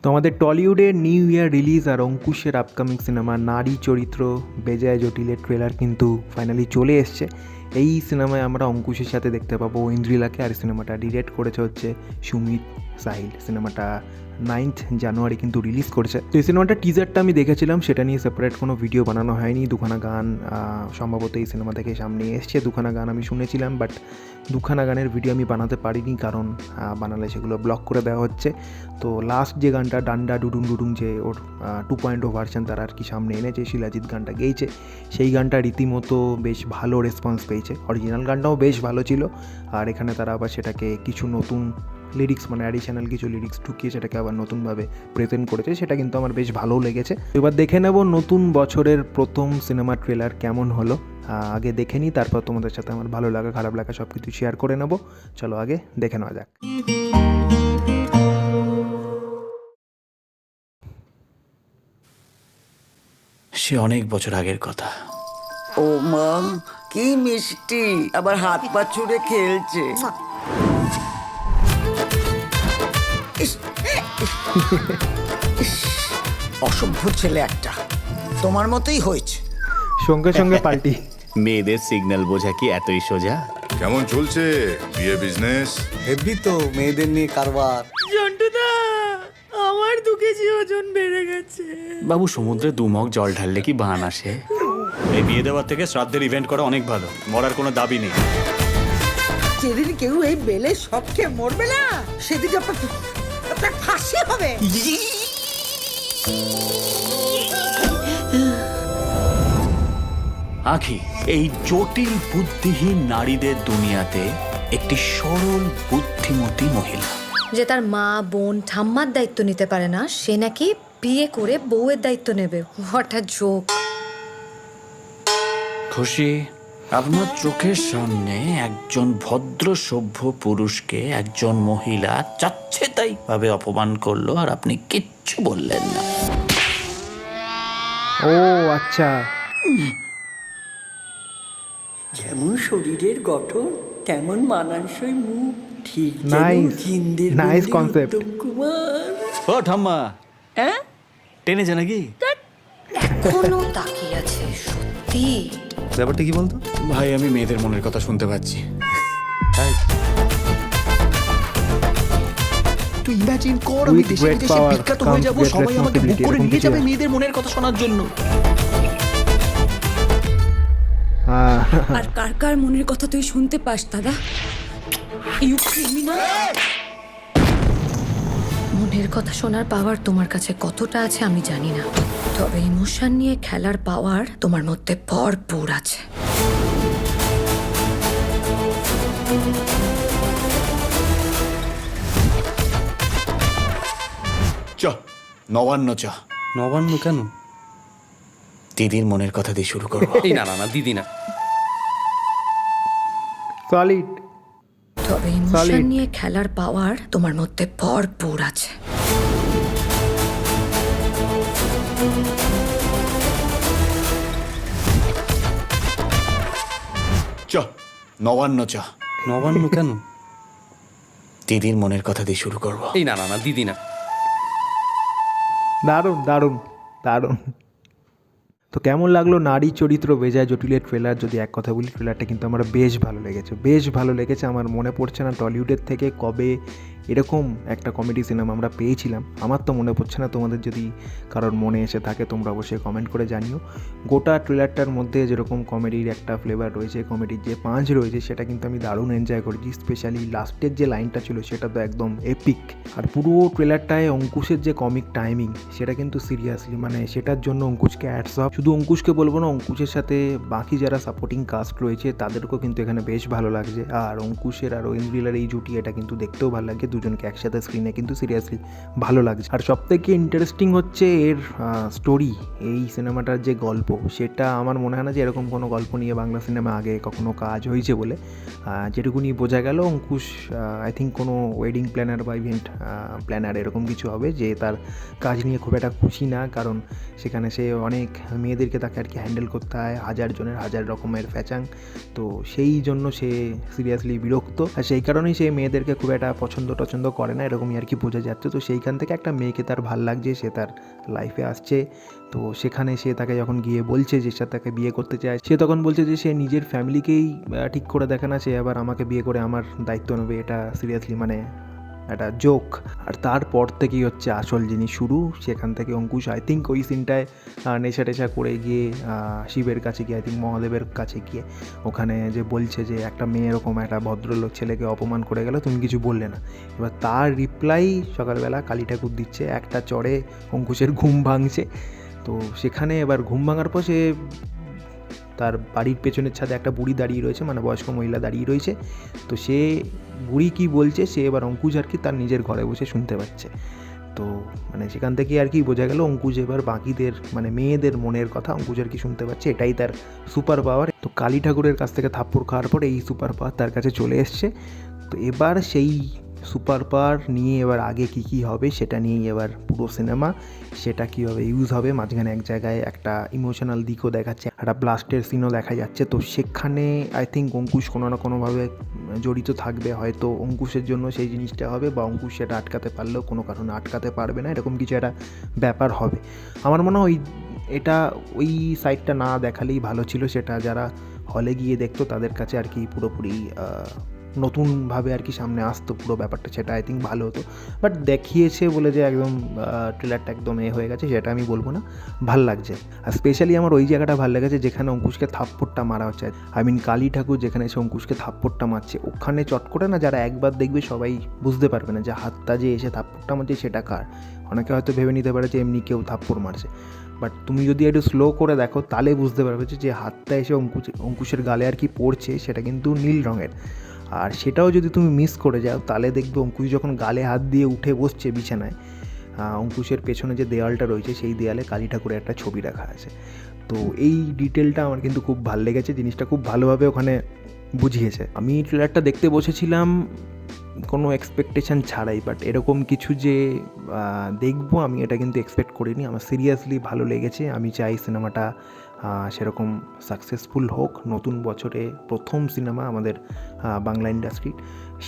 তো আমাদের টলিউডের new year release আর অঙ্কুশের upcoming cinema নারী চরিত্র বেজায় জটিলের ট্রেলার কিন্তু ফাইনালি চলে এসছে। এই সিনেমায় আমরা অঙ্কুশের সাথে দেখতে পাবো ইন্দ্রিলাকে, আর সিনেমাটা ডিরেক্ট করেছে হচ্ছে সুমিত সাহিল। সিনেমাটা 9th জানুয়ারি কিন্তু রিলিজ করেছে। তো এই সিনেমাটার টিজারটা আমি দেখেছিলাম, সেটা নিয়ে সেপারেট কোনো ভিডিও বানানো হয়নি। দুখানা গান সম্ভবত এই সিনেমা থেকে সামনে এসছে, দুখানা গান আমি শুনেছিলাম, বাট দুখানা গানের ভিডিও আমি বানাতে পারিনি, কারণ বানালে সেগুলো ব্লক করে দেওয়া হচ্ছে। তো লাস্ট যে গানটা ডান্ডা ডুডুং ডুডুং, যে ওর 2.0 ভার্সন তারা আর কি সামনে এনেছে, শিলাজিৎ গানটা গেয়েছে, সেই গানটা রীতিমতো বেশ ভালো রেসপন্স পেয়েছে। অরিজিনাল গানটাও বেশ ভালো ছিল, আর এখানে তারা আবার সেটাকে কিছু নতুন লিরিক্স মানে অ্যাডিশনাল কিছু লিরিক্স ঢুকিয়ে সেটাকে আবার নতুনভাবে প্রেজেন্ট করেছে, সেটা কিন্তু আমার বেশ ভালোও লেগেছে। এবার দেখে নেব নতুন বছরের প্রথম সিনেমা ট্রেলার কেমন হলো। আগে দেখে নিই, তারপর তোমাদের সাথে আমার ভালো লাগা খারাপ লাগা সব কিছু শেয়ার করে নেব। চলো আগে দেখে নেওয়া যাক। সে অনেক বছর আগের কথা। ও মা, কি মিষ্টি, আবার হাত পা ছুড়ে খেলছে। ইস, ইস, অসভ্য ছেলে একটা, তোমার মতোই হয়েছে। সঙ্গে সঙ্গে পাল্টি। মেয়েদের সিগন্যাল বোঝা কি এতই সোজা? কেমন চলছে বিয়ে বিজনেস? হেভি তো মেয়েদের নিয়ে কারবার। জন্টুদা, আমার 2 কেজি ওজন বেড়ে গেছে। বাবু, সমুদ্রে 2 মগ জল ঢাললে কি বান আসে? এই বিয়ে দেওয়ার থেকে শ্রাদ্ধের ইভেন্ট করা অনেক ভালো, মরার কোনো দাবি নেই। যেদিন কেউ এই বেলে সব খেয়ে মরবে না, সেদিন আপনার ফাঁসি হবে। আখি, এই জটিল বুদ্ধিহীন নারীদের দুনিয়াতে একটি সরল বুদ্ধিমতী মহিলা, যে তার মা বোন ঠাম্মার দায়িত্ব নিতে পারে না, সে নাকি বিয়ে করে বউয়ের দায়িত্ব নেবে। What a joke. খুশি, আপনার চোখের সামনে একজন ভদ্র সভ্য পুরুষকে একজন মহিলা চাচ্ছে তাই ভাবে অপমান করলো, আর আপনি কিচ্ছু বললেন না। ও আচ্ছা, যেমন শরীরের গঠন তেমন মানানসই মুখ, ঠিক Nice, nice concept. কুমার। ও ঠাম্মা, টেনেছে নাকি? এখনো তাকিয়ে আছে, সত্যি। ব্যাপারটা কি বলতো? ভাই, আমি মেয়েদের মনের কথা শুনতে পাচ্ছি। তুই ইমাজিন কর, আমি With দেশে great বিদেশে power বিখ্যাত comes হয়ে যাব, great সবাই আমাকে বুক করে responsibility, নিয়ে যাবে এরকম মেয়েদের মনের কথা শোনার জন্য। আর কার কার মনের কথা তুই শুনতে পাস দাদা? You criminal. মনের কথা শোনার পাওয়ার তোমার কাছে কতটা আছে আমি জানি না, তবে ইমোশন নিয়ে খেলার পাওয়ার তোমার মধ্যে ভরপুর আছে। চ, নবান্ন চ। নবান্ন কেন? দিদির মনের কথা দিয়ে শুরু করবো। এই না না না, দিদি না। সলিড। তবে ইমোশন নিয়ে খেলার পাওয়ার তোমার মধ্যে ভরপুর আছে। চ, নবান্ন চ। নবান্ন কেন? দিদির মনের কথা দিয়ে শুরু করবো। এই না না না, দিদি না। দারুণ দারুণ দারুণ। তো কেমন লাগলো নারী চরিত্র বেজায় জটিলের ট্রেলার? যদি এক কথা বলি, ট্রেলারটা কিন্তু আমার বেশ ভালো লেগেছে, বেশ ভালো লেগেছে। আমার মনে পড়ছে না টলিউডের থেকে কবে এরকম একটা কমেডি সিনেমা আমরা পেয়েছিলাম। আমার তো মনে পড়ছে না, তোমাদের যদি কারোর মনে এসে থাকে তোমরা অবশ্যই কমেন্ট করে জানিও। গোটা ট্রেলারটার মধ্যে যেরকম কমেডির একটা ফ্লেভার রয়েছে, কমেডির যে পাঁচ রয়েছে, সেটা কিন্তু আমি দারুণ এনজয় করেছি। স্পেশালি লাস্টের যে লাইনটা ছিল সেটা তো একদম এপিক। আর পুরো ট্রেলারটায় অঙ্কুশের যে কমিক টাইমিং, সেটা কিন্তু সিরিয়াসলি মানে সেটার জন্য অঙ্কুশকে অ্যাডস অফ। শুধু অঙ্কুশকে বলবো না, অঙ্কুশের সাথে বাকি যারা সাপোর্টিং কাস্ট রয়েছে তাদেরকেও কিন্তু এখানে বেশ ভালো লাগছে। আর অঙ্কুশের আর ইন্দ্রিলার এই জুটি, এটা কিন্তু দেখতেও ভালো লাগে, দুজনকে একসাথে স্ক্রিনে কিন্তু সিরিয়াসলি ভালো লাগছে। আর সবথেকে ইন্টারেস্টিং হচ্ছে এর স্টোরি, এই সিনেমাটার যে গল্প, সেটা আমার মনে হয় না যে এরকম কোনো গল্প নিয়ে বাংলা সিনেমা আগে কখনো কাজ হয়েছে বলে। যেটুকুনি বোঝা গেল, অঙ্কুশ আই থিঙ্ক কোনো ওয়েডিং প্ল্যানার বা ইভেন্ট প্ল্যানার এরকম কিছু হবে, যে তার কাজ নিয়ে খুব একটা খুশি না, কারণ সেখানে সে অনেক মেয়েদেরকে তাকে আর কি হ্যান্ডেল করতে হয়, হাজার জনের হাজার রকমের ফ্যাচাং। তো সেই জন্য সে সিরিয়াসলি বিরক্ত, আর সেই কারণেই সে মেয়েদেরকে খুব একটা পছন্দ পছন্দ করে না এরকমই আর কি বোঝা যাচ্ছে। তো সেইখান থেকে একটা মেয়েকে তার ভাল লাগছে, সে তার লাইফে আসছে। তো সেখানে সে তাকে যখন গিয়ে বলছে যে সে তাকে বিয়ে করতে চায়, সে তখন বলছে যে সে নিজের ফ্যামিলিকেই ঠিক করে দেখে না, সে আবার আমাকে বিয়ে করে আমার দায়িত্ব নেবে। এটা সিরিয়াসলি মানে একটা জোক। আর তারপর থেকেই হচ্ছে আসল জিনিস শুরু। সেখান থেকে অঙ্কুশ আই থিঙ্ক ওই সিনটায় নেশা টেশা করে গিয়ে শিবের কাছে গিয়ে আই থিঙ্ক মহাদেবের কাছে গিয়ে ওখানে যে বলছে যে একটা মেয়ে এরকম একটা ভদ্রলোক ছেলেকে অপমান করে গেল, তুমি কিছু বললে না। এবার তার রিপ্লাই সকালবেলা কালী ঠাকুর দিচ্ছে, একটা চড়ে অঙ্কুশের ঘুম ভাঙছে। তো সেখানে এবার ঘুম ভাঙার পর সে তার বাড়ির পেছনের ছাদে একটা বুড়ি দাঁড়িয়ে রয়েছে, মানে বয়স্ক মহিলা দাঁড়িয়ে রয়েছে। তো সে বুড়ি কি বলছে সে এবার অঙ্কুশ আর কি তার নিজের ঘরে বসে শুনতে পাচ্ছে। তো মানে সেখান থেকে আর কি বোঝা গেল অঙ্কুশ এবার বাকিদের মানে মেয়েদের মনের কথা অঙ্কুশ আর কি শুনতে পাচ্ছে, এটাই তার সুপার পাওয়ার। তো কালী ঠাকুরের কাছ থেকে থাপ্পড় খাওয়ার পর এই সুপার পাওয়ার তার কাছে চলে এসছে। তো এবার সেই সুপার পাওয়ার নিয়ে এবার আগে কী হবে সেটা নিয়েই এবার পুরো সিনেমা, সেটা কীভাবে ইউজ হবে। মাঝখানে এক জায়গায় একটা ইমোশনাল দিকও দেখাচ্ছে, একটা ব্লাস্টের সিনও দেখা যাচ্ছে। তো সেখানে আই থিঙ্ক অঙ্কুশ কোনো না কোনোভাবে জড়িত থাকবে, হয়তো অঙ্কুশের জন্য সেই জিনিসটা হবে বা অঙ্কুশ সেটা আটকাতে পারলেও কোনো কারণে আটকাতে পারবে না, এরকম কিছু একটা ব্যাপার হবে। আমার মনে হয় এটা ওই সাইডটা না দেখালেই ভালো ছিল, সেটা যারা হলে গিয়ে দেখতো তাদের কাছে আর কি পুরোপুরি নতুনভাবে আর কি সামনে আসতো পুরো ব্যাপারটা, সেটা আই থিঙ্ক ভালো হতো। বাট দেখিয়েছে বলে যে একদম ট্রেলারটা একদম হয়ে গেছে সেটা আমি বলবো না, ভাল লাগছে। আর স্পেশালি আমার ওই জায়গাটা ভালো লেগেছে যেখানে অঙ্কুশকে থাপ্পড়টা মারা হচ্ছে, আই মিন কালী ঠাকুর যেখানে এসে অঙ্কুশকে থাপ্পড়টা মারছে, ওখানে চট করে না যারা একবার দেখবে সবাই বুঝতে পারবে না যে হাতটা যে এসে থাপ্পড়টা মারছে সেটা কার। অনেকে হয়তো ভেবে নিতে পারে যে এমনি কেউ থাপ্পড় মারছে, বাট তুমি যদি একটু স্লো করে দেখো তাহলে বুঝতে পারবে যে হাতটা এসে অঙ্কুশের গালে আর কি পড়ছে সেটা কিন্তু নীল রঙের। আর সেটাও যদি তুমি মিস করে যাও তাহলে দেখবে অঙ্কুশ যখন গালে হাত দিয়ে উঠে বসছে বিছানায়, অঙ্কুশের পেছনে যে দেওয়ালটা রয়েছে সেই দেওয়ালে কালী ঠাকুরের একটা ছবি রাখা আছে। তো এই ডিটেলটা আমার কিন্তু খুব ভালো লেগেছে, জিনিসটা খুব ভালোভাবে ওখানে বুঝিয়েছে। আমি ট্রেলারটা দেখতে বসেছিলাম কোনো এক্সপেকটেশান ছাড়াই, বাট এরকম কিছু যে দেখবো আমি এটা কিন্তু এক্সপেক্ট করিনি। আমার সিরিয়াসলি ভালো লেগেছে। আমি চাই সিনেমাটা সেরকম সাকসেসফুল হোক, নতুন বছরে প্রথম সিনেমা আমাদের বাংলা ইন্ডাস্ট্রির,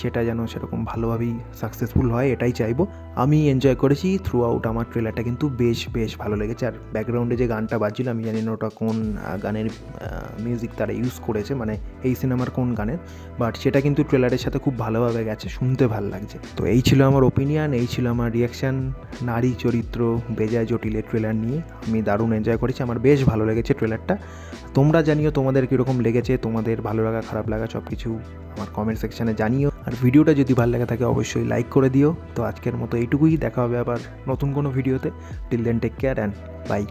সেটা যেন সেরকম ভালোভাবেই সাকসেসফুল হয় এটাই চাইবো। আমি এনজয় করেছি থ্রু আউট, আমার ট্রেলারটা কিন্তু বেশ ভালো লেগেছে। আর ব্যাকগ্রাউন্ডে যে গানটা বাজছিল আমি জানি না ওটা কোন গানের মিউজিক তারা ইউজ করেছে, মানে এই সিনেমার কোন গানের, বাট সেটা কিন্তু ট্রেলারের সাথে খুব ভালোভাবে গেছে, শুনতে ভালো লাগছে। তো এই ছিল আমার ওপিনিয়ন, এই ছিল আমার রিয়াকশান নারী চরিত্র বেজায় জটিলের ট্রেলার নিয়ে। আমি দারুণ এনজয় করেছি, আমার বেশ ভালো লেগেছে ট্রেলারটা। তোমরা জানিও তোমাদের কীরকম লেগেছে, তোমাদের ভালো লাগা খারাপ লাগা সব কিছু আমার কমেন্ট সেকশানে জানিও। আর ভিডিওটা যদি ভালো লাগে থাকে অবশ্যই লাইক করে দিও। তো আজকের মতো এইটুকুই, দেখা হবে আবার নতুন কোনো ভিডিওতে। Till then take care and by.